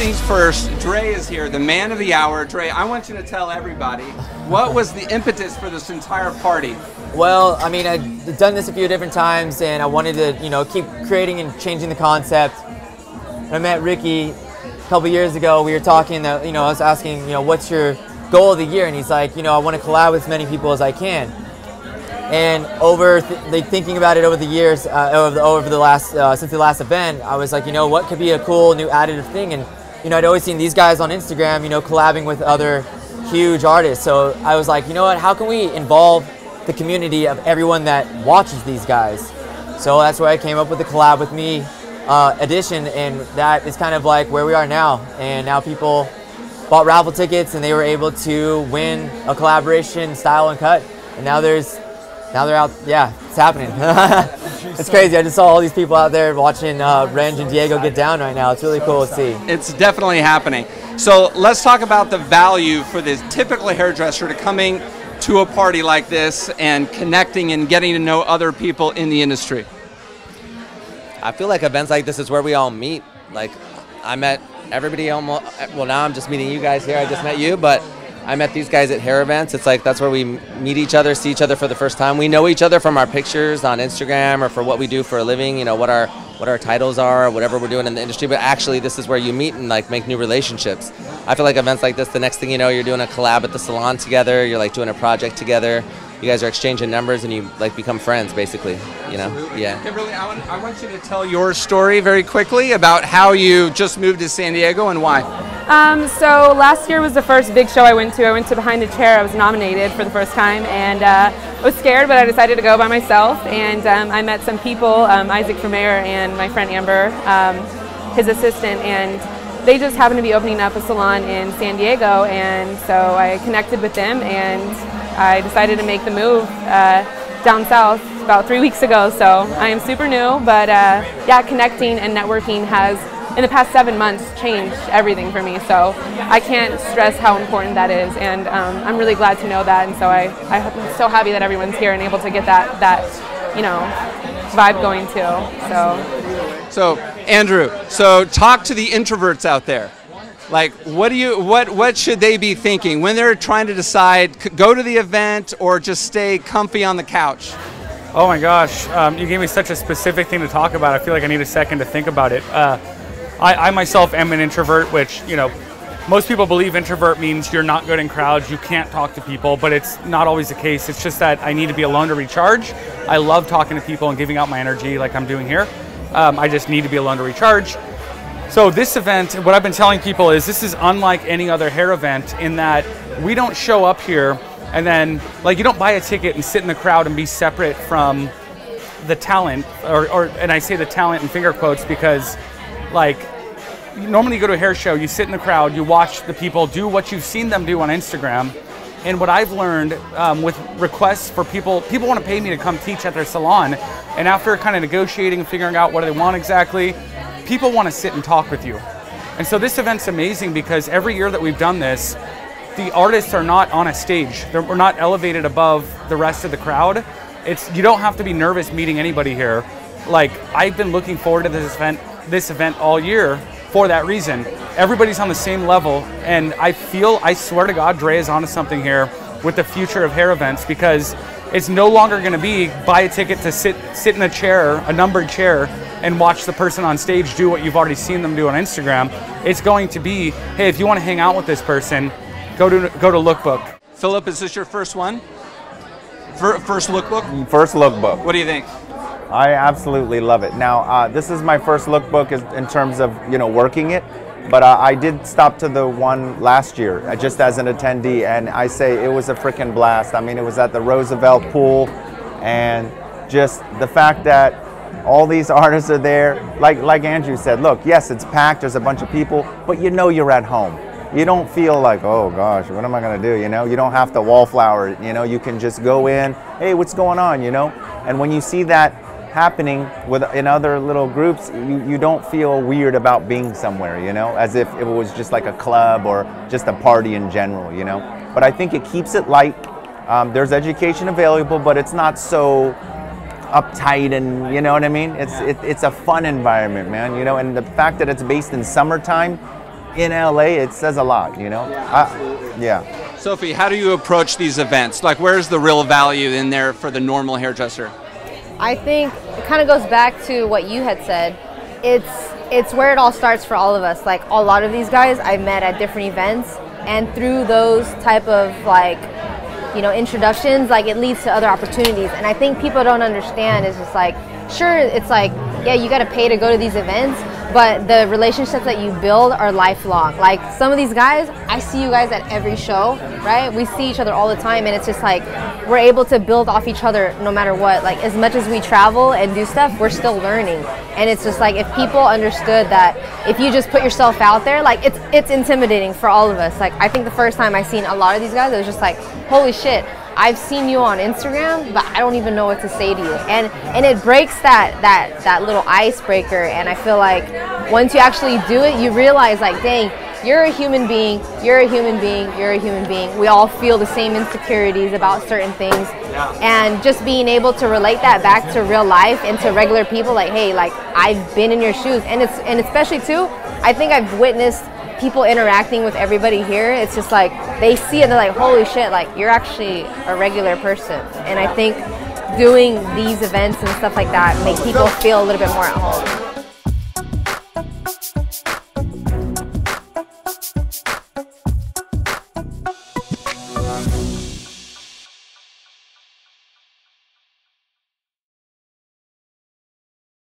things first, Dre is here, the man of the hour. Dre, I want you to tell everybody, what was the impetus for this entire party? Well, I mean, I've done this a few different times, and I wanted to, you know, keep creating and changing the concept. When I met Ricky a couple years ago, we were talking that, you know, I was asking, you know, what's your goal of the year? And he's like, you know, I want to collab with as many people as I can. And thinking about it over the years, over the last since the last event, I was like, you know, what could be a cool new additive thing? And you know, I'd always seen these guys on Instagram, you know, collabing with other huge artists. So I was like, you know what? How can we involve the community of everyone that watches these guys? So that's where I came up with the Collab with Me edition, and that is kind of like where we are now. And now people bought raffle tickets, and they were able to win a collaboration style and cut. And now they're out. Yeah, it's happening. It's crazy. I just saw all these people out there watching Renj and Diego get down right now. It's really cool to see. It's definitely happening. So let's talk about the value for this typical hairdresser to coming to a party like this and connecting and getting to know other people in the industry. I feel like events like this is where we all meet. Like, I met everybody almost, well, now I'm just meeting you guys here. I just met you, but I met these guys at hair events. It's like that's where we meet each other, see each other for the first time. We know each other from our pictures on Instagram or for what we do for a living, you know, what our titles are, or whatever we're doing in the industry. But actually, this is where you meet and like make new relationships. I feel like events like this, the next thing you know, you're doing a collab at the Salon together. You're like doing a project together. You guys are exchanging numbers and you like become friends, basically. You know, Absolutely. Yeah. Kimberly, I want you to tell your story very quickly about how you just moved to San Diego and why. So last year was the first big show I went to. I went to Behind a Chair. I was nominated for the first time, and I was scared, but I decided to go by myself. And I met some people, Isaac from Mayor and my friend Amber, his assistant, and they just happened to be opening up a salon in San Diego, and so I connected with them, and I decided to make the move down south about 3 weeks ago. So I am super new, but yeah, connecting and networking has, in the past 7 months, changed everything for me. So I can't stress how important that is, and I'm really glad to know that. And so I'm so happy that everyone's here and able to get that you know, vibe going too. So Andrew, so talk to the introverts out there. Like, what should they be thinking when they're trying to decide, go to the event or just stay comfy on the couch? Oh my gosh, you gave me such a specific thing to talk about. I feel like I need a second to think about it. I myself am an introvert, which, you know, most people believe introvert means you're not good in crowds, you can't talk to people, but it's not always the case. It's just that I need to be alone to recharge. I love talking to people and giving out my energy like I'm doing here. I just need to be alone to recharge. So this event, what I've been telling people is this is unlike any other hair event in that we don't show up here and then, like, you don't buy a ticket and sit in the crowd and be separate from the talent, and I say the talent in finger quotes because, like, normally you go to a hair show, you sit in the crowd, you watch the people do what you've seen them do on Instagram. And what I've learned with requests for people want to pay me to come teach at their salon. And after kind of negotiating and figuring out what they want exactly, people want to sit and talk with you. And so this event's amazing because every year that we've done this, the artists are not on a stage. We're not elevated above the rest of the crowd. You don't have to be nervous meeting anybody here. Like, I've been looking forward to this event all year for that reason. Everybody's on the same level, and I swear to God, Dre is onto something here with the future of hair events, because it's no longer going to be buy a ticket to sit in a chair, a numbered chair, and watch the person on stage do what you've already seen them do on Instagram. It's going to be, hey, if you want to hang out with this person, go to LookBook. Philip, is this your first one? First LookBook? First LookBook. What do you think? I absolutely love it. Now, this is my first lookbook in terms of, you know, working it, but I did stop to the one last year just as an attendee, and I say it was a freaking blast. I mean, it was at the Roosevelt pool, and just the fact that all these artists are there, like Andrew said, look, yes, it's packed, there's a bunch of people, but you know you're at home. You don't feel like, oh gosh, what am I gonna do, you know? You don't have to wallflower it, you know? You can just go in, hey, what's going on, you know? And when you see that happening in other little groups, you don't feel weird about being somewhere, you know, as if it was just like a club or just a party in general, you know. But I think it keeps it light. There's education available, but it's not so uptight, and you know what I mean. It's a fun environment, man, you know. And the fact that it's based in summertime, in LA, it says a lot, you know? Yeah. Sophie, how do you approach these events? Like, where's the real value in there for the normal hairdresser? I think it kind of goes back to what you had said. It's where it all starts for all of us. Like, a lot of these guys I met at different events, and through those type of, like, you know, introductions, like, it leads to other opportunities. And I think people don't understand is just like, sure, it's like, yeah, you got to pay to go to these events, but the relationships that you build are lifelong. Like, some of these guys, I see you guys at every show, right? We see each other all the time, and it's just like, we're able to build off each other no matter what. Like, as much as we travel and do stuff, we're still learning. And it's just like, if people understood that if you just put yourself out there, like, it's intimidating for all of us. Like, I think the first time I seen a lot of these guys, it was just like, holy shit, I've seen you on Instagram, but I don't even know what to say to you. And it breaks that little icebreaker. And I feel like once you actually do it, you realize, like, dang, you're a human being, you're a human being, you're a human being. We all feel the same insecurities about certain things. And just being able to relate that back to real life and to regular people, like, hey, like, I've been in your shoes. And especially too, I think I've witnessed people interacting with everybody here. It's just like, they see it and they're like, holy shit, like, you're actually a regular person. And I think doing these events and stuff like that make people feel a little bit more at home.